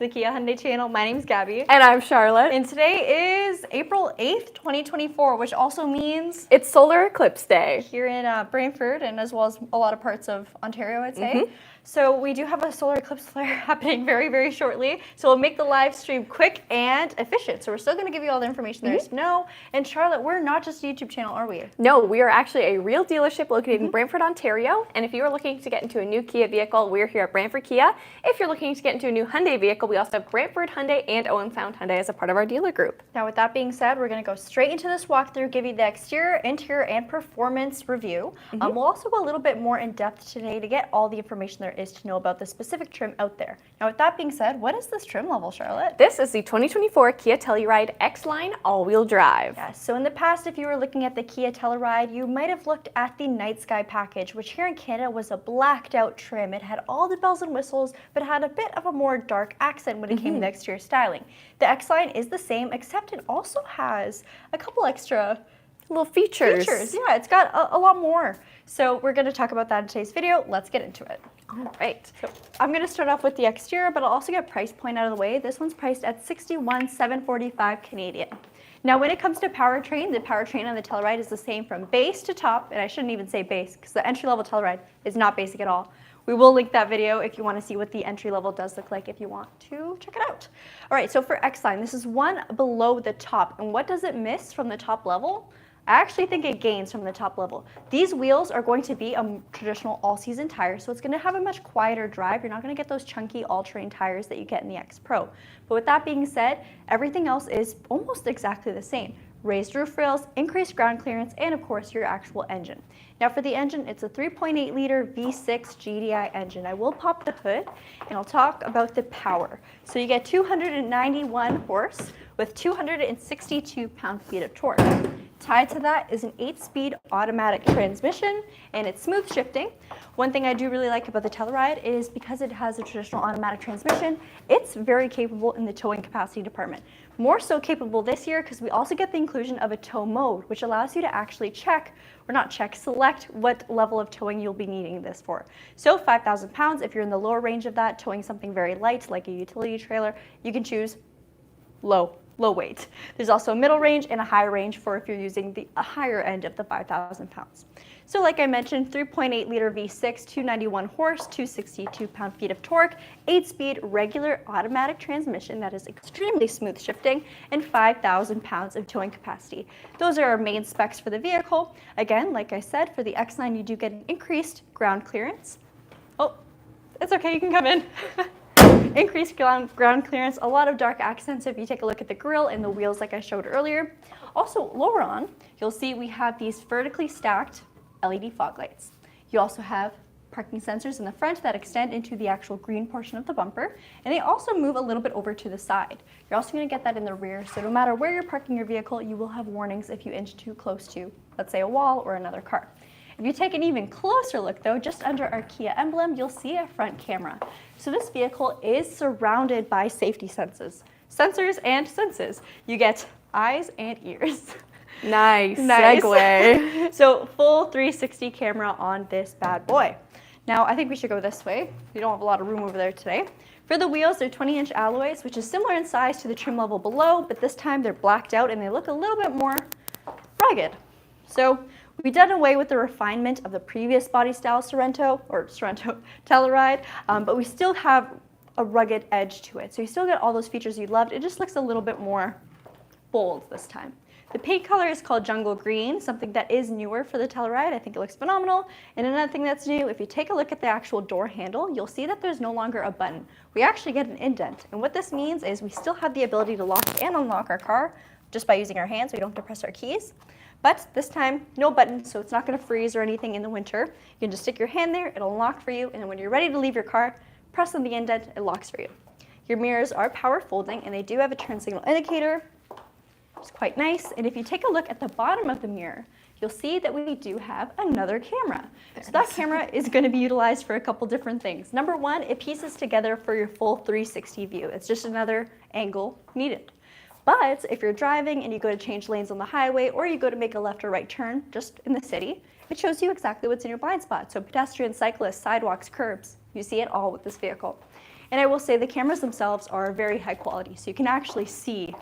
the Kia Hyundai channel. My name's Gabby. And I'm Charlotte. And today is April 8th, 2024, which also means it's Solar Eclipse Day. Here in Brantford, and as well as a lot of parts of Ontario, I'd say. So we do have a solar eclipse flare happening very, very shortly. So we'll make the live stream quick and efficient. So we're still going to give you all the information there is to know. And Charlotte, we're not just a YouTube channel, are we? No, we are actually a real dealership located in Brantford, Ontario. And if you are looking to get into a new Kia vehicle, we're here at Brantford Kia. If you're looking to get into a new Hyundai vehicle, we also have Brantford Hyundai and Owen Sound Hyundai as a part of our dealer group. Now with that being said, we're going to go straight into this walkthrough, give you the exterior, interior, and performance review. We'll also go a little bit more in depth today to get all the information there is to know about the specific trim out there. Now with that being said, what is this trim level, Charlotte? This is the 2024 Kia Telluride X-Line all-wheel drive. Yes, so in the past, if you were looking at the Kia Telluride, you might have looked at the Night Sky package, which here in Canada was a blacked out trim. It had all the bells and whistles, but had a bit of a more dark accent when it came to the exterior styling. The X-Line is the same, except it also has a couple extra little features. Yeah, it's got a lot more. So we're going to talk about that in today's video. Let's get into it. All right. So I'm going to start off with the exterior, but I'll also get price point out of the way. This one's priced at $61,745 Canadian. Now, when it comes to powertrain, the powertrain on the Telluride is the same from base to top, and I shouldn't even say base because the entry-level Telluride is not basic at all. We will link that video if you want to see what the entry level does look like if you want to check it out. All right, so for X-Line, this is one below the top, and what does it miss from the top level? I actually think it gains from the top level. These wheels are going to be a traditional all-season tire, so it's going to have a much quieter drive. You're not going to get those chunky all-terrain tires that you get in the X Pro. But with that being said, everything else is almost exactly the same. Raised roof rails, increased ground clearance, and of course your actual engine. Now for the engine, it's a 3.8 liter V6 GDI engine. I will pop the hood and I'll talk about the power. So you get 291 horse with 262 pound-feet of torque. Tied to that is an 8-speed automatic transmission, and it's smooth shifting. One thing I do really like about the Telluride is because it has a traditional automatic transmission, it's very capable in the towing capacity department. More so capable this year because we also get the inclusion of a tow mode, which allows you to actually select what level of towing you'll be needing this for. So 5,000 pounds, if you're in the lower range of that, towing something very light like a utility trailer, you can choose low weight. There's also a middle range and a high range for if you're using a higher end of the 5,000 pounds. So like I mentioned, 3.8 liter V6, 291 horse, 262 pound-feet of torque, 8-speed regular automatic transmission that is extremely smooth shifting, and 5,000 pounds of towing capacity. Those are our main specs for the vehicle. Again, like I said, for the X-Line, you do get an increased ground clearance. Oh, it's okay, you can come in. Increased ground clearance, a lot of dark accents if you take a look at the grille and the wheels like I showed earlier. Also, lower on, you'll see we have these vertically stacked LED fog lights. You also have parking sensors in the front that extend into the actual green portion of the bumper, and they also move a little bit over to the side. You're also going to get that in the rear, so no matter where you're parking your vehicle, you will have warnings if you inch too close to, let's say, a wall or another car. If you take an even closer look though, just under our Kia emblem, you'll see a front camera. So this vehicle is surrounded by safety sensors and senses. You get eyes and ears. Nice. Segue. So full 360 camera on this bad boy. Now I think we should go this way. We don't have a lot of room over there today. For the wheels, they're 20-inch alloys, which is similar in size to the trim level below, but this time they're blacked out and they look a little bit more rugged. So we've done away with the refinement of the previous body style Sorento Telluride, but we still have a rugged edge to it. So you still get all those features you loved. It just looks a little bit more bold this time. The paint color is called Jungle Green, something that is newer for the Telluride. I think it looks phenomenal. And another thing that's new, if you take a look at the actual door handle, you'll see that there's no longer a button. We actually get an indent. And what this means is we still have the ability to lock and unlock our car just by using our hands. We don't have to press our keys. But this time, no button, so it's not going to freeze or anything in the winter. You can just stick your hand there, it'll unlock for you, and then when you're ready to leave your car, press on the indent, it locks for you. Your mirrors are power folding, and they do have a turn signal indicator. It's quite nice. And if you take a look at the bottom of the mirror, you'll see that we do have another camera. So that camera is going to be utilized for a couple different things. Number one, it pieces together for your full 360 view. It's just another angle needed. But if you're driving and you go to change lanes on the highway or you go to make a left or right turn just in the city, it shows you exactly what's in your blind spot. So pedestrians, cyclists, sidewalks, curbs, you see it all with this vehicle. And I will say the cameras themselves are very high quality, so you can actually see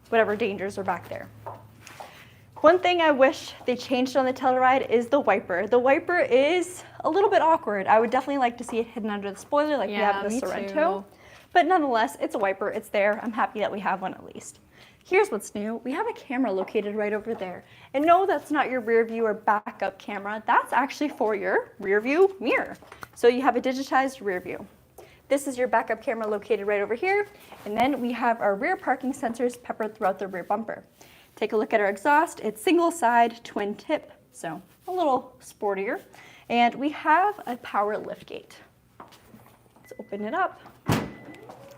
whatever dangers are back there. One thing I wish they changed on the Telluride is the wiper. The wiper is a little bit awkward. I would definitely like to see it hidden under the spoiler like we have in the Sorento. But nonetheless, it's a wiper, it's there. I'm happy that we have one at least. Here's what's new. We have a camera located right over there. And no, that's not your rear view or backup camera. That's actually for your rear view mirror. So you have a digitized rear view. This is your backup camera located right over here. And then we have our rear parking sensors peppered throughout the rear bumper. Take a look at our exhaust. It's single side, twin tip, so a little sportier. And we have a power liftgate. Let's open it up.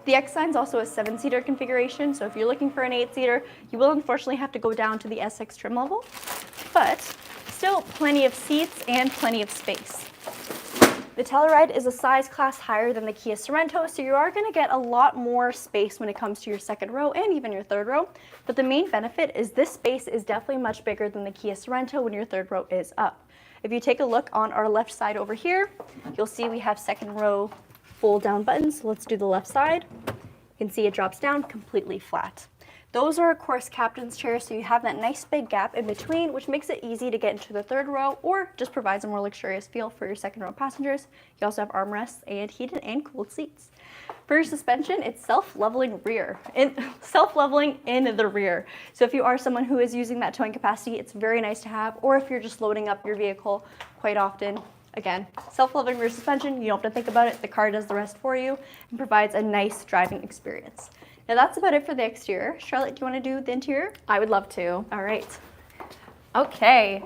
The X-Line's also a 7-seater configuration, so if you're looking for an 8-seater, you will unfortunately have to go down to the SX trim level, but still plenty of seats and plenty of space. The Telluride is a size class higher than the Kia Sorento, so you are going to get a lot more space when it comes to your second row and even your third row, but the main benefit is this space is definitely much bigger than the Kia Sorento when your third row is up. If you take a look on our left side over here, you'll see we have second row fold down buttons. So let's do the left side. You can see it drops down completely flat. Those are of course captain's chairs, so you have that nice big gap in between, which makes it easy to get into the third row or just provides a more luxurious feel for your second row passengers. You also have armrests and heated and cooled seats. For your suspension, it's self-leveling in the rear. So if you are someone who is using that towing capacity, it's very nice to have, or if you're just loading up your vehicle quite often. Again, self-leveling rear suspension, you don't have to think about it. The car does the rest for you and provides a nice driving experience. Now that's about it for the exterior. Charlotte, do you want to do the interior? I would love to. All right. Okay,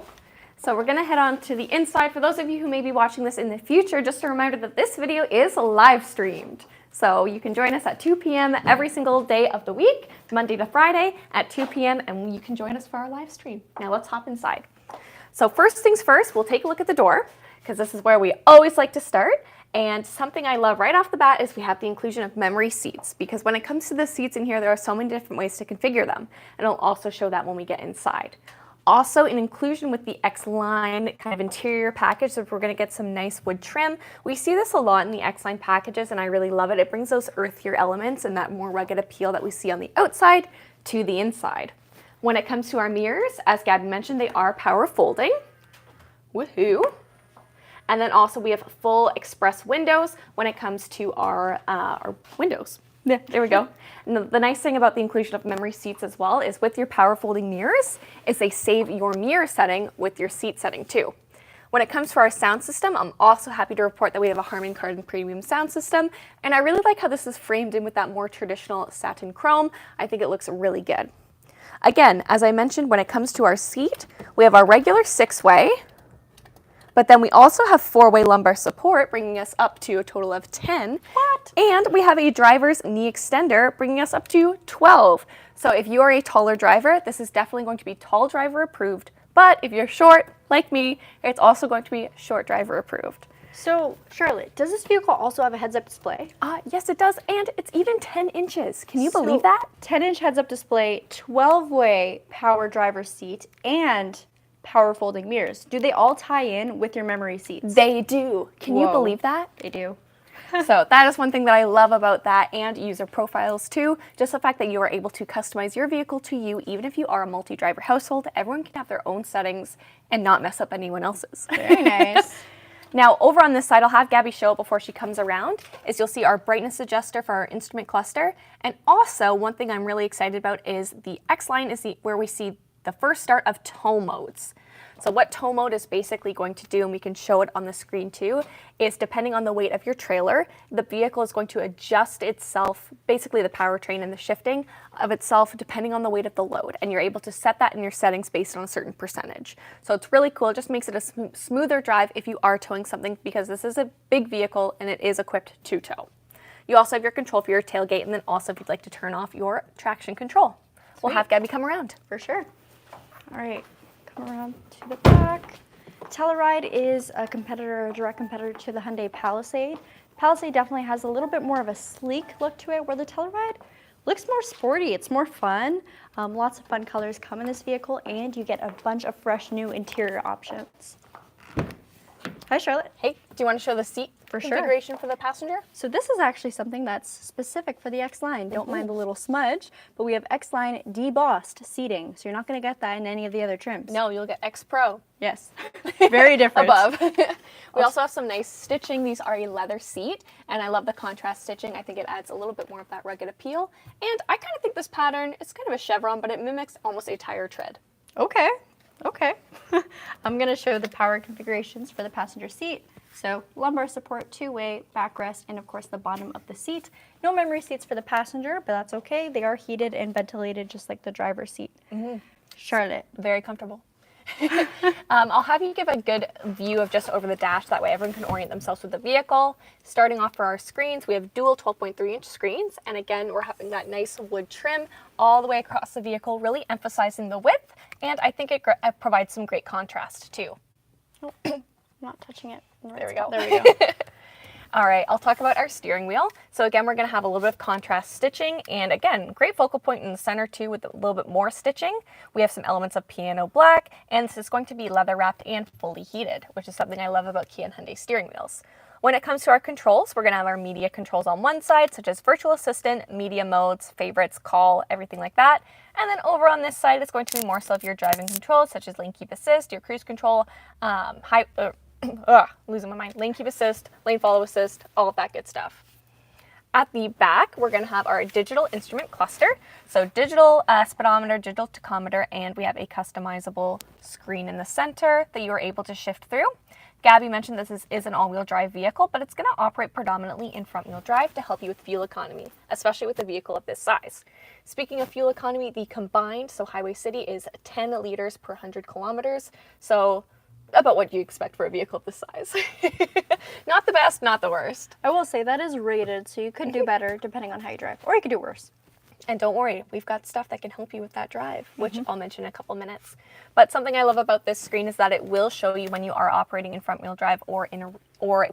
so we're gonna head on to the inside. For those of you who may be watching this in the future, just a reminder that this video is live streamed. So you can join us at 2 p.m. every single day of the week, Monday to Friday at 2 p.m. and you can join us for our live stream. Now let's hop inside. So first things first, we'll take a look at the door, because this is where we always like to start. And something I love right off the bat is we have the inclusion of memory seats, because when it comes to the seats in here, there are so many different ways to configure them. And I'll also show that when we get inside. Also, in inclusion with the X-Line kind of interior package, so if we're going to get some nice wood trim. We see this a lot in the X-Line packages, and I really love it. It brings those earthier elements and that more rugged appeal that we see on the outside to the inside. When it comes to our mirrors, as Gabby mentioned, they are power folding. Woohoo! And then also we have full express windows when it comes to our windows. Yeah, there we go. And the nice thing about the inclusion of memory seats as well is with your power folding mirrors is they save your mirror setting with your seat setting too. When it comes to our sound system, I'm also happy to report that we have a Harman Kardon premium sound system, and I really like how this is framed in with that more traditional satin chrome. I think it looks really good. Again, as I mentioned, when it comes to our seat, we have our regular 6-way, but then we also have 4-way lumbar support, bringing us up to a total of 10. What? And we have a driver's knee extender, bringing us up to 12. So if you are a taller driver, this is definitely going to be tall driver approved. But if you're short, like me, it's also going to be short driver approved. So, Charlotte, does this vehicle also have a heads-up display? Yes, it does, and it's even 10 inches. Can you believe that? 10-inch heads-up display, 12-way power driver seat, and power folding mirrors. Do they all tie in with your memory seats? They do. Can you believe that? They do. So that is one thing that I love about that, and user profiles too. Just the fact that you are able to customize your vehicle to you, even if you are a multi-driver household. Everyone can have their own settings and not mess up anyone else's. Very nice. Now over on this side, I'll have Gabby show it before she comes around, is you'll see our brightness adjuster for our instrument cluster. And also one thing I'm really excited about is the X-Line is where we see the first start of tow modes. So what tow mode is basically going to do, and we can show it on the screen too, is depending on the weight of your trailer, the vehicle is going to adjust itself, basically the powertrain and the shifting of itself depending on the weight of the load. And you're able to set that in your settings based on a certain percentage. So it's really cool. It just makes it a smoother drive if you are towing something, because this is a big vehicle and it is equipped to tow. You also have your control for your tailgate, and then also if you'd like to turn off your traction control. Sweet. We'll have Gabby come around. For sure. All right, come around to the back. Telluride is a direct competitor to the Hyundai Palisade. Palisade definitely has a little bit more of a sleek look to it, where the Telluride looks more sporty. It's more fun. Lots of fun colors come in this vehicle, and you get a bunch of fresh new interior options. Hi, Charlotte. Hey, do you want to show the seat For sure. configuration for the passenger? So this is actually something that's specific for the X-Line. Don't mind the little smudge, but we have X-Line debossed seating. So you're not going to get that in any of the other trims. No, you'll get X Pro. Yes. Very different. Above. We also have some nice stitching. These are a leather seat, and I love the contrast stitching. I think it adds a little bit more of that rugged appeal. And I kind of think this pattern, it's kind of a chevron, but it mimics almost a tire tread. Okay. Okay. I'm going to show the power configurations for the passenger seat. So lumbar support, two-way, backrest, and of course the bottom of the seat. No memory seats for the passenger, but that's okay. They are heated and ventilated just like the driver's seat. Charlotte. Very comfortable. I'll have you give a good view of just over the dash. That way everyone can orient themselves with the vehicle. Starting off for our screens, we have dual 12.3-inch screens. And again, we're having that nice wood trim all the way across the vehicle, really emphasizing the width. And I think it provides some great contrast too. Oh, I'm not touching it. There we go. There we go. All right, I'll talk about our steering wheel. So again, we're going to have a little bit of contrast stitching, and again, great focal point in the center too with a little bit more stitching. We have some elements of piano black, and this is going to be leather wrapped and fully heated, which is something I love about Kia and Hyundai steering wheels. When it comes to our controls, we're going to have our media controls on one side, such as virtual assistant, media modes, favorites, call, everything like that. And then over on this side, it's going to be more so of your driving controls, such as lane keep assist, your cruise control, losing my mind, lane keep assist, lane follow assist, all of that good stuff. At the back, we're going to have our digital instrument cluster. So digital speedometer, digital tachometer, and we have a customizable screen in the center that you are able to shift through. Gabby mentioned this is an all-wheel drive vehicle, but it's going to operate predominantly in front-wheel drive to help you with fuel economy, especially with a vehicle of this size. Speaking of fuel economy, the combined, so highway city, is 10 liters per 100 kilometers. So about what you expect for a vehicle of this size. Not the best, not the worst. I will say that is rated, so you could do better depending on how you drive, or you could do worse. And don't worry, we've got stuff that can help you with that drive, which I'll mention in a couple minutes. But something I love about this screen is that it will show you when you are operating in front-wheel drive or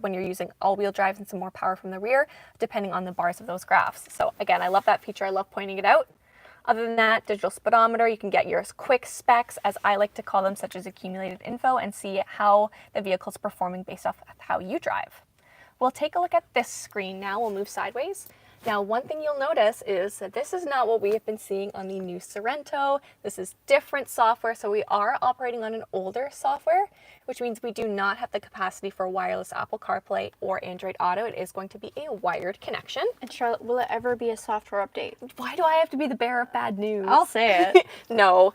when you're using all-wheel drive and some more power from the rear, depending on the bars of those graphs. So again, I love that feature. I love pointing it out. Other than that, digital speedometer, you can get your quick specs, as I like to call them, such as accumulated info, and see how the vehicle's performing based off of how you drive. We'll take a look at this screen now. We'll move sideways. Now, one thing you'll notice is that this is not what we have been seeing on the new Sorento. This is different software, so we are operating on an older software, which means we do not have the capacity for wireless Apple CarPlay or Android Auto. It is going to be a wired connection. And Charlotte, will it ever be a software update? Why do I have to be the bearer of bad news? I'll say it. No,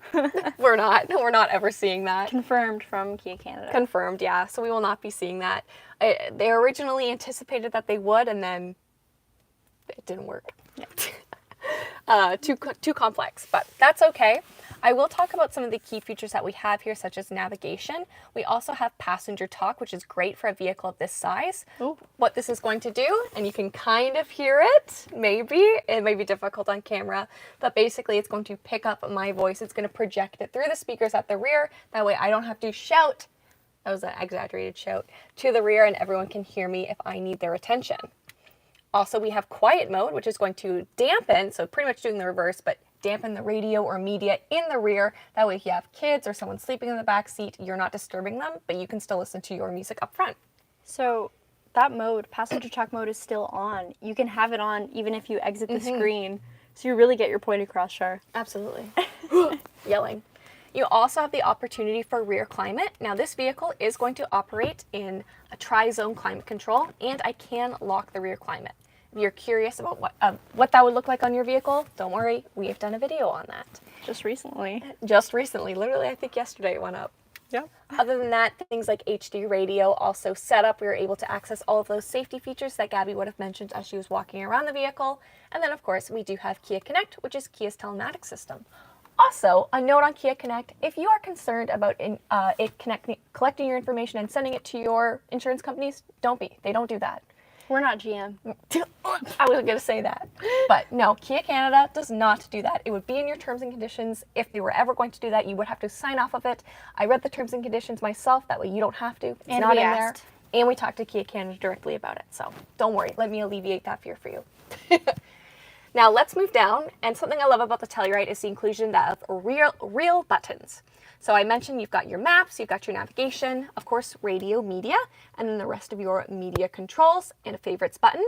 we're not. We're not ever seeing that. Confirmed from Kia Canada. Confirmed, yeah. So we will not be seeing that. They originally anticipated that they would, and then it didn't work. Yeah. Too complex, but that's okay. I will talk about some of the key features that we have here, such as navigation. We also have passenger talk, which is great for a vehicle of this size. Ooh. What this is going to do, and you can kind of hear it, maybe. It may be difficult on camera, but basically it's going to pick up my voice. It's going to project it through the speakers at the rear. That way I don't have to shout, that was an exaggerated shout, to the rear, and everyone can hear me if I need their attention. Also, we have quiet mode, which is going to dampen, so pretty much doing the reverse, but dampen the radio or media in the rear. That way if you have kids or someone sleeping in the back seat, you're not disturbing them, but you can still listen to your music up front. So that mode, passenger talk mode, is still on. You can have it on even if you exit the screen. So you really get your point across, Char. Absolutely. Yelling. You also have the opportunity for rear climate. Now this vehicle is going to operate in a tri-zone climate control, and I can lock the rear climate. If you're curious about what that would look like on your vehicle, don't worry, we have done a video on that. Just recently. Just recently, literally I think yesterday it went up. Yep. Other than that, things like HD radio also set up. We were able to access all of those safety features that Gabby would have mentioned as she was walking around the vehicle. And then of course we do have Kia Connect, which is Kia's telematics system. Also, a note on Kia Connect, if you are concerned about it collecting your information and sending it to your insurance companies, don't be. They don't do that. We're not GM. I wasn't going to say that. But no, Kia Canada does not do that. It would be in your terms and conditions. If they were ever going to do that, you would have to sign off of it. I read the terms and conditions myself. That way you don't have to. It's and not we in asked. there. And we talked to Kia Canada directly about it. So don't worry. Let me alleviate that fear for you. Now let's move down, and something I love about the Telluride is the inclusion of real buttons. So I mentioned you've got your maps, you've got your navigation, of course radio, media, and then the rest of your media controls and a favorites button.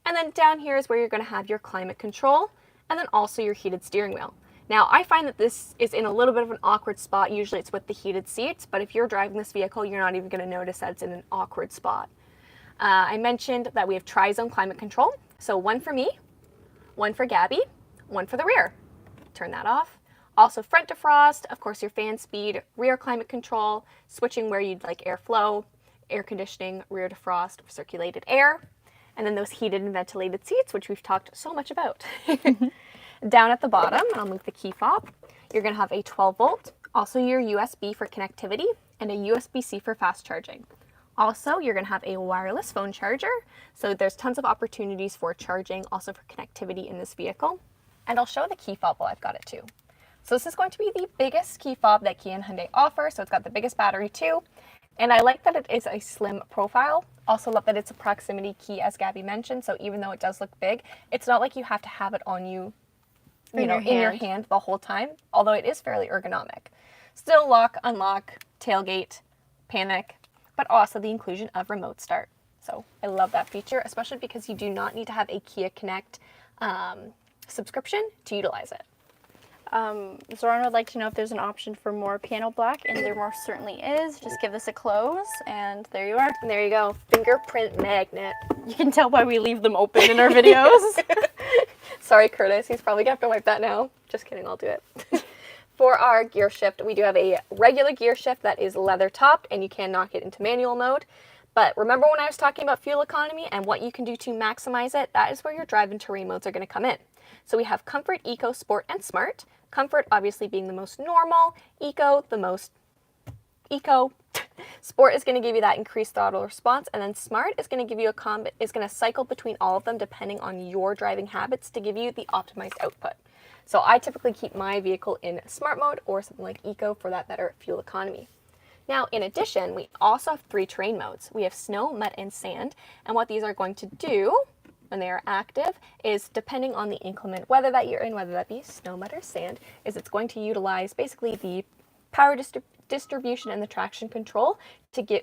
And then down here is where you're going to have your climate control, and then also your heated steering wheel. Now I find that this is in a little bit of an awkward spot. Usually it's with the heated seats, but if you're driving this vehicle, you're not even going to notice that it's in an awkward spot. I mentioned that we have tri-zone climate control. So one for me, one for Gabi, one for the rear. Turn that off. Also front defrost, of course your fan speed, rear climate control, switching where you'd like airflow, air conditioning, rear defrost, circulated air, and then those heated and ventilated seats, which we've talked so much about. Down at the bottom, and I'll move the key fob, you're going to have a 12 volt, also your USB for connectivity, and a USB-C for fast charging. Also, you're going to have a wireless phone charger, so there's tons of opportunities for charging, also for connectivity in this vehicle. And I'll show the key fob while I've got it too. So this is going to be the biggest key fob that Kia and Hyundai offer, so it's got the biggest battery too. And I like that it is a slim profile. Also love that it's a proximity key, as Gabi mentioned, so even though it does look big, it's not like you have to have it on you, in your hand the whole time, although it is fairly ergonomic. Still lock, unlock, tailgate, panic, but also the inclusion of remote start. So I love that feature, especially because you do not need to have a Kia Connect subscription to utilize it. Zoran would like to know if there's an option for more piano black, and there most certainly is. Just give this a close, and there you are. And there you go, fingerprint magnet. You can tell why we leave them open in our videos. Sorry, Curtis, he's probably gonna have to wipe that now. Just kidding, I'll do it. For our gear shift, we do have a regular gear shift that is leather topped, and you can knock it into manual mode. But remember when I was talking about fuel economy and what you can do to maximize it? That is where your drive and terrain modes are going to come in. So we have Comfort, Eco, Sport, and Smart. Comfort obviously being the most normal, Eco the most Eco. Sport is going to give you that increased throttle response, and then Smart is going to give you is going to cycle between all of them depending on your driving habits to give you the optimized output. So I typically keep my vehicle in Smart mode or something like Eco for that better fuel economy. Now, in addition, we also have 3 terrain modes. We have snow, mud, and sand, and what these are going to do when they are active is, depending on the inclement weather that you're in, whether that be snow, mud, or sand, is it's going to utilize basically the power distribution and the traction control to give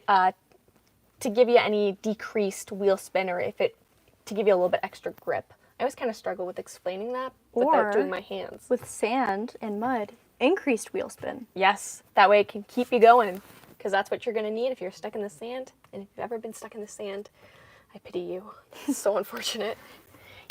you any decreased wheel spin, or to give you a little bit extra grip. I always kind of struggle with explaining that without doing my hands. With sand and mud, increased wheel spin. Yes, that way it can keep you going, because that's what you're going to need if you're stuck in the sand. And if you've ever been stuck in the sand, I pity you. It's so unfortunate.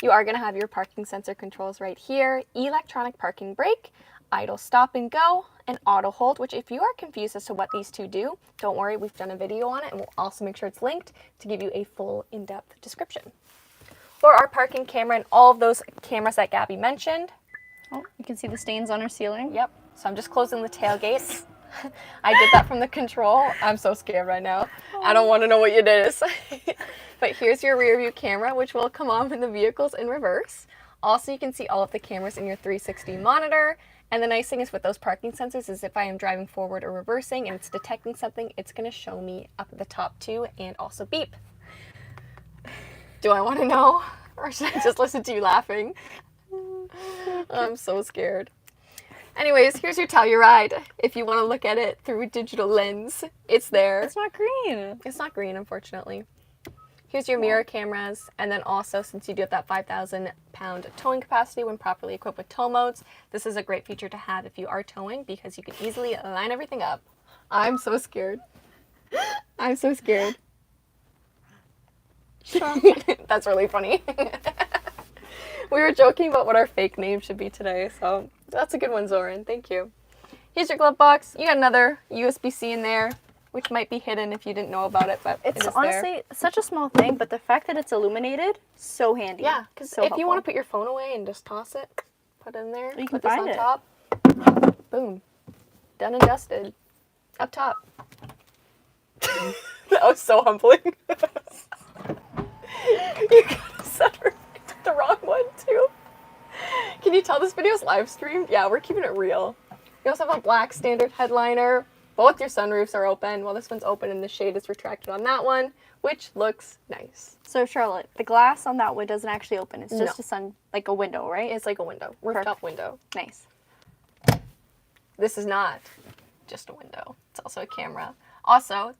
You are going to have your parking sensor controls right here, electronic parking brake, idle stop and go, and auto hold, which if you are confused as to what these two do, don't worry, we've done a video on it, and we'll also make sure it's linked to give you a full in-depth description. For our parking camera and all of those cameras that Gabi mentioned. Oh, you can see the stains on our ceiling. Yep, so I'm just closing the tailgates. I did that from the control. I'm so scared right now. I don't want to know what it is. But here's your rear view camera, which will come on when the vehicle's in reverse. Also, you can see all of the cameras in your 360 monitor. And the nice thing is with those parking sensors is if I am driving forward or reversing and it's detecting something, it's going to show me up at the top too, and also beep. Do I want to know? Or should I just listen to you laughing? I'm so scared. Anyways, here's your Telluride. If you want to look at it through a digital lens, it's there. It's not green. It's not green, unfortunately. Here's your mirror cameras, and then also, since you do have that 5,000-pound towing capacity when properly equipped with tow modes, this is a great feature to have if you are towing, because you can easily line everything up. I'm so scared. I'm so scared. That's really funny. We were joking about what our fake name should be today, so that's a good one, Zoran. Thank you. Here's your glove box. You got another USB-C in there, which might be hidden if you didn't know about it, but it's honestly such a small thing, but the fact that it's illuminated, so handy. Yeah, because if you want to put your phone away and just toss it, put it in there, you can put this find on it. top, boom, done and dusted, up top. That was so humbling. You got set the wrong one too. Can you tell this video is live streamed? Yeah, we're keeping it real. We also have a black standard headliner, Both your sunroofs are open. Well, this one's open and the shade is retracted on that one, which looks nice. So Charlotte, the glass on that one doesn't actually open. It's just like a window, right? It's like a window, rooftop window. Nice. This is not just a window. It's also a camera. Also,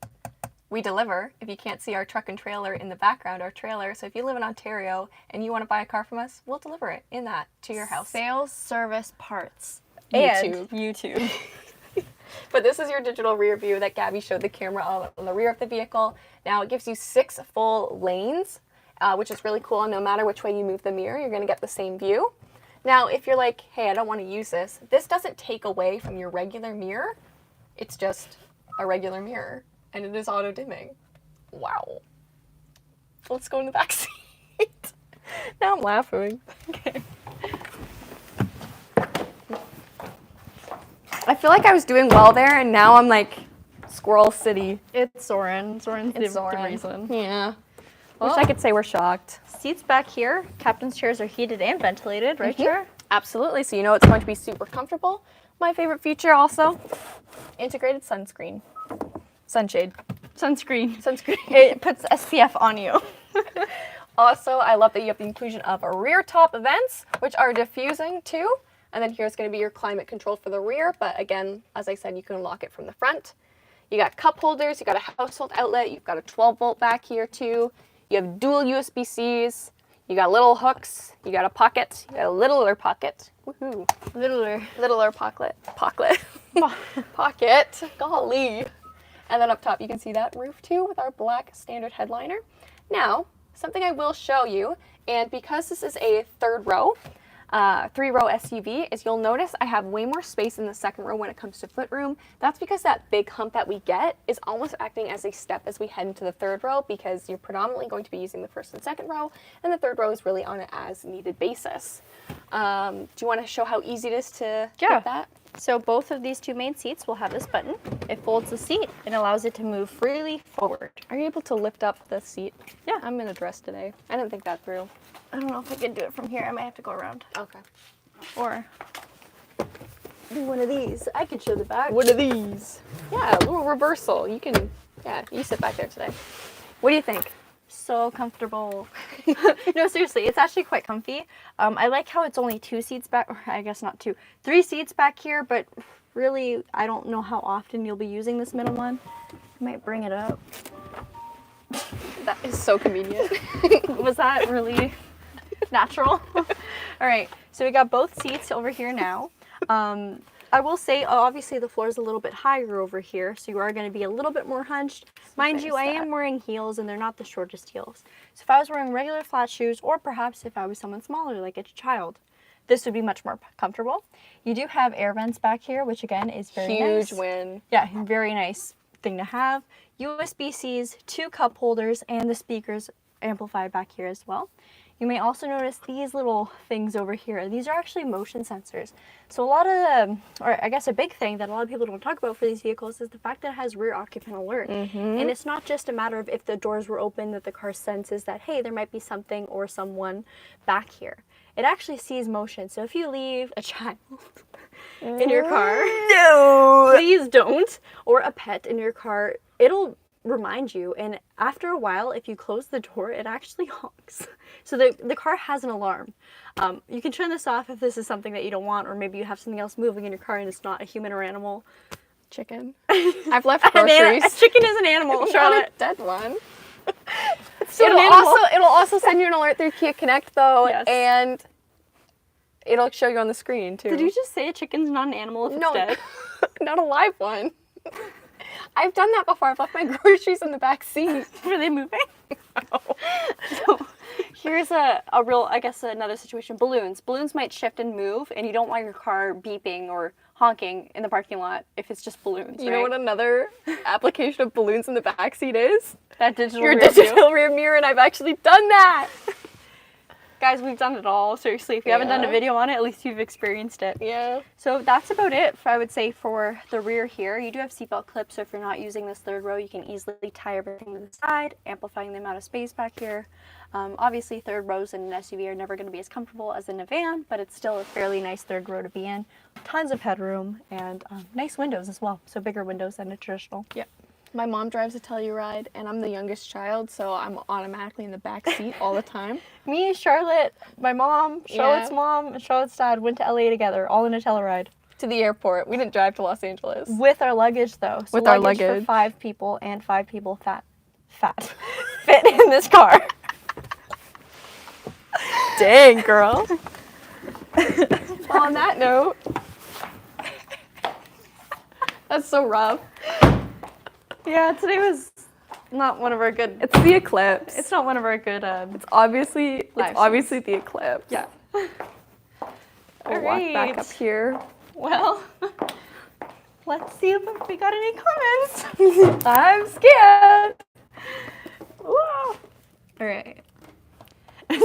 we deliver. If you can't see our truck and trailer in the background, our trailer. So if you live in Ontario and you want to buy a car from us, we'll deliver it in that to your house. Sales, service, parts, YouTube. and YouTube. But this is your digital rear view that Gabby showed the camera on the rear of the vehicle. Now it gives you 6 full lanes, which is really cool. And no matter which way you move the mirror, you're going to get the same view. Now, if you're like, hey, I don't want to use this, this doesn't take away from your regular mirror. It's just a regular mirror, and it is auto dimming. Wow. Let's go in the back seat. Now I'm laughing. Okay. I feel like I was doing well there, and now I'm like Squirrel City. It's Soren. Soren's the reason. Yeah. Well, Wish I could say we're shocked. Seats back here. Captain's chairs are heated and ventilated, right, Chair? Absolutely. So you know it's going to be super comfortable. My favorite feature also, integrated sunscreen. Sunshade. Sunscreen. Sunscreen. It puts SPF on you. Also, I love that you have the inclusion of rear top vents, which are diffusing too. And then here's going to be your climate control for the rear. But again, as I said, you can unlock it from the front. You got cup holders. You got a household outlet. You've got a 12-volt back here too. You have dual USB-Cs. You got little hooks. You got a pocket. You got a littler pocket. Woohoo. Littler pocket. Pocket. Golly. And then up top, you can see that roof too with our black standard headliner. Now, something I will show you, and because this is a 3-row SUV, is you'll notice I have way more space in the 2nd row when it comes to footroom. That's because that big hump that we get is almost acting as a step as we head into the 3rd row, because you're predominantly going to be using the 1st and 2nd row, and the 3rd row is really on an as-needed basis. Do you want to show how easy it is to get that? So both of these 2 main seats will have this button. It folds the seat and allows it to move freely forward. Are you able to lift up the seat? Yeah. I'm in a dress today. I didn't think that through. I don't know if I can do it from here. I might have to go around. Okay. Or do one of these. I could show the back. What are these? Yeah, a little reversal. You can, you sit back there today. What do you think? So comfortable. No, seriously, it's actually quite comfy. I like how it's only 2 seats back, or I guess not 2, 3 seats back here, but really, I don't know how often you'll be using this middle one. I might bring it up. That is so convenient. Was that really natural? All right, so we got both seats over here now. I will say, obviously, the floor is a little bit higher over here, so you are going to be a little bit more hunched. Mind you, I am wearing heels, and they're not the shortest heels. So if I was wearing regular flat shoes, or perhaps if I was someone smaller, like a child, this would be much more comfortable. You do have air vents back here, which again is very nice. Huge win. Yeah, very nice thing to have. USB-Cs, 2 cup holders, and the speakers amplified back here as well. You may also notice these little things over here. These are actually motion sensors. So a lot of, or I guess a big thing that a lot of people don't talk about for these vehicles is the fact that it has rear occupant alert. And it's not just a matter of if the doors were open that the car senses that, hey, there might be something or someone back here. It actually sees motion. So if you leave a child in your car, no, please don't, or a pet in your car, it'll remind you, and after a while, if you close the door, it actually honks. So the car has an alarm. You can turn this off if this is something that you don't want, or maybe you have something else moving in your car and it's not a human or animal. Chicken. I've left groceries. A chicken is an animal, Charlotte. Not a dead one. It'll also send you an alert through Kia Connect though, and it'll show you on the screen too. Did you just say a chicken's not an animal if it's dead? Not a live one. I've done that before. I've left my groceries in the back seat. Were they moving? No. So here's a real, I guess, another situation. Balloons. Balloons might shift and move, and you don't want your car beeping or honking in the parking lot if it's just balloons. You know what another application of balloons in the back seat is? That digital rear mirror, and I've actually done that. Guys, we've done it all. Seriously, if you haven't done a video on it, at least you've experienced it. Yeah. So that's about it, I would say, for the rear here. You do have seatbelt clips, so if you're not using this third row, you can easily tie everything to the side, amplifying the amount of space back here. Obviously, third rows in an SUV are never going to be as comfortable as in a van, but it's still a fairly nice third row to be in. Tons of headroom and nice windows as well, so bigger windows than a traditional. Yeah. My mom drives a Telluride, and I'm the youngest child, so I'm automatically in the back seat all the time. Me, Charlotte, my mom, Charlotte's mom, and Charlotte's dad went to LA together, all in a Telluride. To the airport. We didn't drive to Los Angeles. With our luggage, though. So With our luggage luggage. for 5 people, and 5 people fit in this car. Dang, girl. On that note, that's so rough. Yeah, today was not one of our good. It's the eclipse. It's not one of our good. It's obviously Live the eclipse. Yeah. We'll walk back up here. Well, let's see if we got any comments. I'm scared. Woo. All right.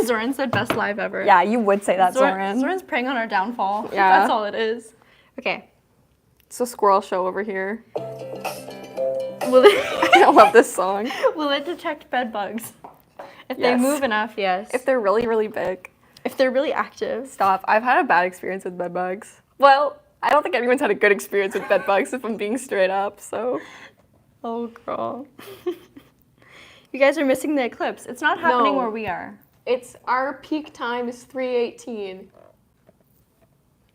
Zoran said best live ever. Yeah, you would say that, Zoran. Zoran's preying on our downfall. Yeah. That's all it is. Okay. It's a squirrel show over here. I love this song. Will it detect bed bugs? If Yes. they move enough, yes. If they're really, really big. If they're really active. Stop. I've had a bad experience with bed bugs. Well, I don't think anyone's had a good experience with bed bugs if I'm being straight up, so. Oh, girl. You guys are missing the eclipse. It's not happening No. where we are. It's our peak time is 3:18.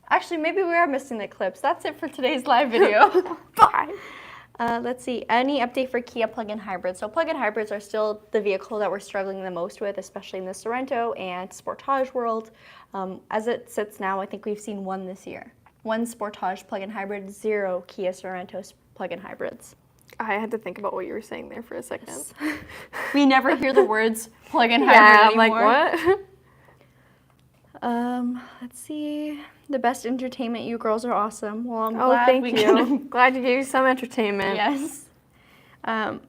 Actually, maybe we are missing the eclipse. That's it for today's live video. Bye. Let's see, any update for Kia plug-in hybrids? So plug-in hybrids are still the vehicle that we're struggling the most with, especially in the Sorento and Sportage world. As it sits now, I think we've seen one this year. One Sportage plug-in hybrid, 0 Kia Sorento plug-in hybrids. I had to think about what you were saying there for a second. Yes. We never hear the words plug-in hybrid Yeah, I'm anymore. like, what? Let's see. The best entertainment. You girls are awesome. Well, I'm Oh, glad thank we you. can. Glad you gave you some entertainment. Yes. I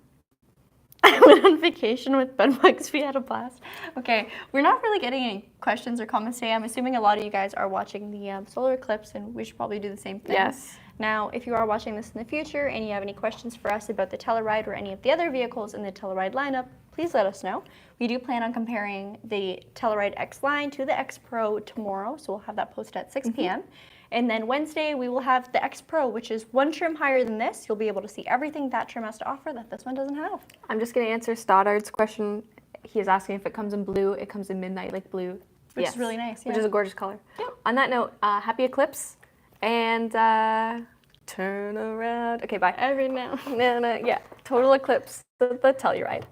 went on vacation with bedbugs. We had a blast. Okay, we're not really getting any questions or comments today. I'm assuming a lot of you guys are watching the solar eclipse, and we should probably do the same thing. Yes. Now, if you are watching this in the future and you have any questions for us about the Telluride or any of the other vehicles in the Telluride lineup, please let us know. We do plan on comparing the Telluride X-Line to the X Pro tomorrow, so we'll have that posted at 6 p.m. And then Wednesday, we will have the X Pro, which is one trim higher than this. You'll be able to see everything that trim has to offer that this one doesn't have. I'm just going to answer Stoddard's question. He is asking if it comes in blue. It comes in midnight like blue. Which is really nice. Which is a gorgeous color. Yep. On that note, happy eclipse. And turn around. Okay, bye. Every now. Yeah, total eclipse. The Telluride.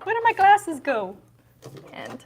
Where did my glasses go? And